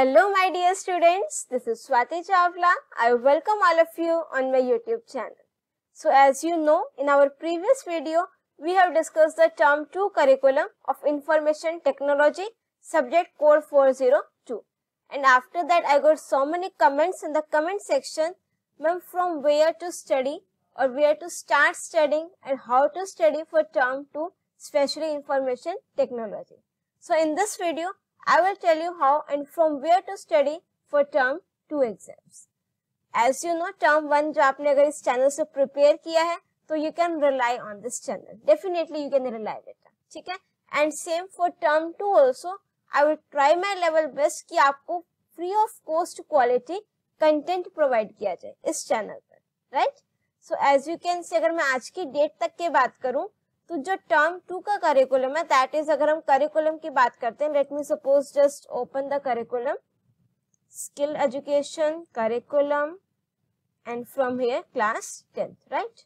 Hello my dear students, this is Swati Chawla. I welcome all of you on my YouTube channel. So as you know, in our previous video, we have discussed the term 2 curriculum of information technology, subject code 402. And after that, I got so many comments in the comment section, ma'am, from where to study or where to start studying and how to study for term 2, especially information technology. So in this video, I will tell you how and from where to study for term 2 exams. As you know, term 1 जो आपने अगर इस channel से prepare किया है तो you can rely on this channel. Definitely you can rely बेटा, ठीक है? And same for term 2 also. I will try my level best कि आपको free of cost quality content provide किया जाए इस चैनल पर, right? So as you can see, अगर मैं आज की डेट तक की बात करूं तो जो टर्म 2 का करिकुलम है, दैट इज, अगर हम करिकुलम की बात करते हैं, let me suppose just open the curriculum, skill education curriculum and from here class 10th, right?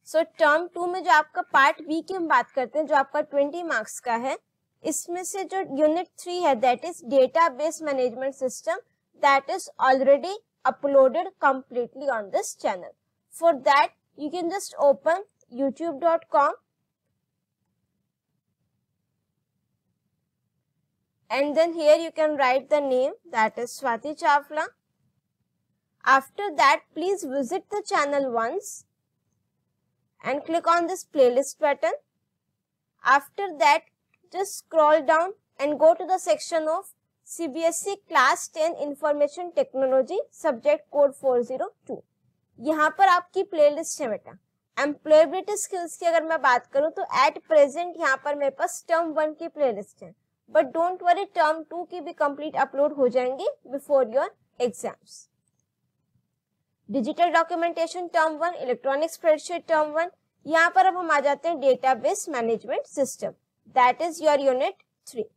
So term 2 में जो आपका पार्ट बी की हम बात करते हैं, जो आपका 20 मार्क्स का है, इसमें से जो यूनिट 3 है, that is database management system, that is already uploaded completely on this channel. For that you can just open youtube.com and then here you can write the name, that is Swati Chawla. After that, please visit the channel once and click on this playlist button. After that, just scroll down and go to the section of CBSE class 10 information technology subject code 402. यहाँ पर आपकी playlist है बेटा. Employability skills की अगर मैं बात करूं तो एट प्रेजेंट यहाँ पर मेरे पास टर्म 1 की प्लेलिस्ट है, बट डोंट वरी, टर्म 2 की भी कंप्लीट अपलोड हो जाएंगी before your exams. Digital documentation term 1, electronic spreadsheet term 1. यहाँ पर अब हम आ जाते हैं database management system, that is your unit 3.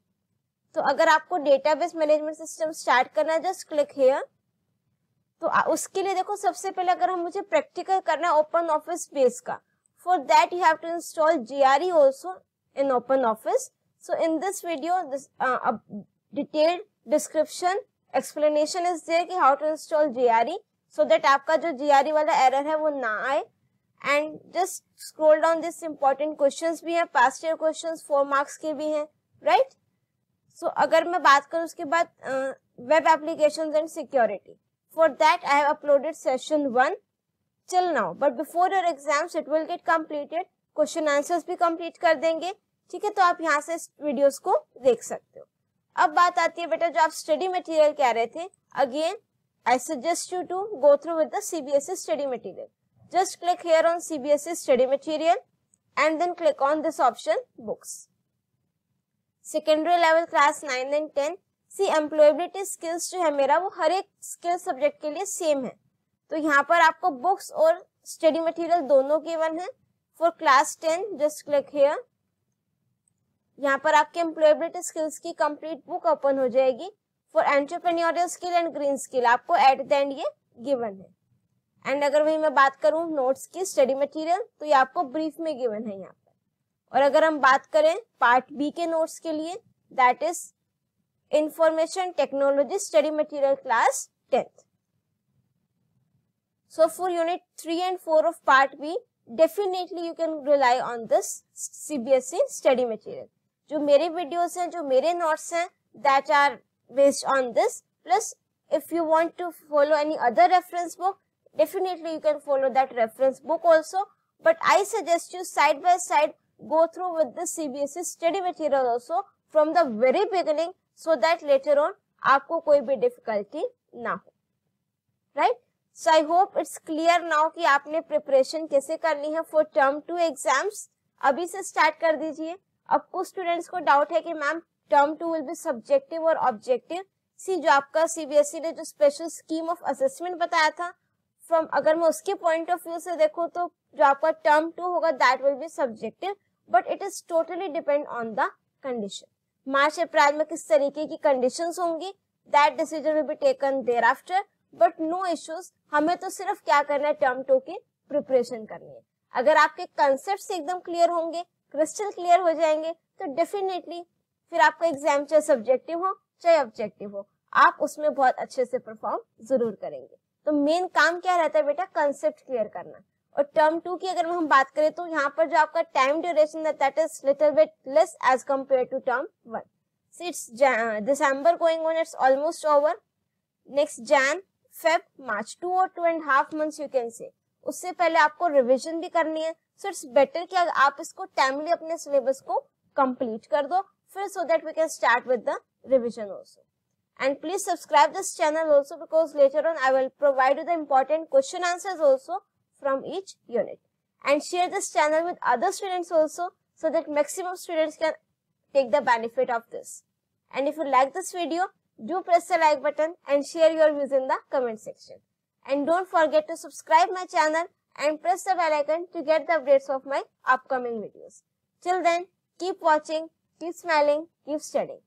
तो अगर आपको डेटाबेस मैनेजमेंट सिस्टम स्टार्ट करना है, जस्ट क्लिक हियर. तो उसके लिए देखो, सबसे पहले अगर हम मुझे प्रैक्टिकल करना है ओपन ऑफिस बेस का, for that you have to install GRE also in open office. So in this video detailed description explanation is there कि how to install GRE, so that आपका जो GRE वाला error है वो ना आए. And just scroll down, this important questions भी हैं, पास्ट ईयर क्वेश्चंस 4 मार्क्स के भी हैं, राइट? सो अगर मैं बात करूं उसके बाद web applications and security, for that I have uploaded session 1 till now, but before your exams it will get completed. Question answers भी complete कर देंगे, ठीक है? तो आप यहाँ से इस वीडियोस को देख सकते हो. अब बात आती है बेटा, जो आप स्टडी मटेरियल कह रहे थे, again I suggest you to go through with the CBSE study material. Just click here on CBSE study material and then click on this option books. Secondary level class 9 and 10. सी employability skills जो है मेरा, वो हर एक skill subject के लिए same है. तो यहाँ पर आपको बुक्स और स्टडी मटेरियल दोनों गिवन है. For class 10 just click here. यहाँ पर आपके एम्प्लॉयबिलिटी स्किल्स की कंप्लीट बुक ओपन हो जाएगी. For entrepreneurial skill and green skill आपको एट द एंड ये गिवन है. एंड अगर वही मैं बात करूँ नोट्स की, स्टडी मटेरियल, तो ये आपको ब्रीफ में गिवन है यहाँ पर. और अगर हम बात करें पार्ट बी के नोट्स के लिए, that is Information Technology Study Material Class 10th. So for Unit 3 and 4 of Part B, definitely you can rely on this CBSE Study Material. जो मेरे videos हैं, जो मेरे notes हैं, that are based on this. Plus, if you want to follow any other reference book, definitely you can follow that reference book also. But I suggest you side by side go through with the CBSE Study Material also from the very beginning, so that later on आपको कोई भी difficulty ना हो, right? So I hope it's clear now कि आपने preparation कैसे करनी है फॉर टर्म 2 एग्जाम्स. अभी से स्टार्ट कर दीजिए. अब कुछ स्टूडेंट्स को डाउट है कि ma'am term 2 will be subjective और ऑब्जेक्टिव. सी जो आपका CBSE ने जो स्पेशल स्कीम ऑफ असेसमेंट बताया था, फ्रॉम अगर मैं उसके पॉइंट ऑफ व्यू से देखूं तो जो आपका टर्म 2 होगा that will be subjective, but it is totally depend on the condition. मार्च अप्रैल में किस तरीके की कंडीशंस होंगी, that decision will be taken thereafter, but no issues. हमें तो सिर्फ क्या करना है, टर्म 2 की प्रिपरेशन करनी है. अगर आपके कंसेप्ट एकदम क्लियर होंगे, क्रिस्टल क्लियर हो जाएंगे, तो डेफिनेटली फिर आपका एग्जाम चाहे सब्जेक्टिव हो चाहे ऑब्जेक्टिव हो, आप उसमें बहुत अच्छे से परफॉर्म जरूर करेंगे। तो मेन काम क्या रहता है बेटा, कंसेप्ट क्लियर करना। और टर्म 2 की अगर हम बात करें तो यहाँ पर जो आपका टाइम ड्यूरेशन है that is little bit less as compare to term 1। So it's December going on, it's almost over. Next Jan, Feb, March, 2 or 2.5 months you can say. उससे पहले आपको रिविजन भी करनी है, so it's better कि आप इसको टाइमली अपने सिलेबस को कंप्लीट कर दो फिर, so that we can start with the revision also. And please subscribe this channel also because later on I will provide you the important question answers also from each unit. And share this channel with other students also so that maximum students can take the benefit of this. And if you like this video, do press the like button and share your views in the comment section. And don't forget to subscribe my channel and press the bell icon to get the updates of my upcoming videos. Till then, keep watching, keep smiling, keep studying.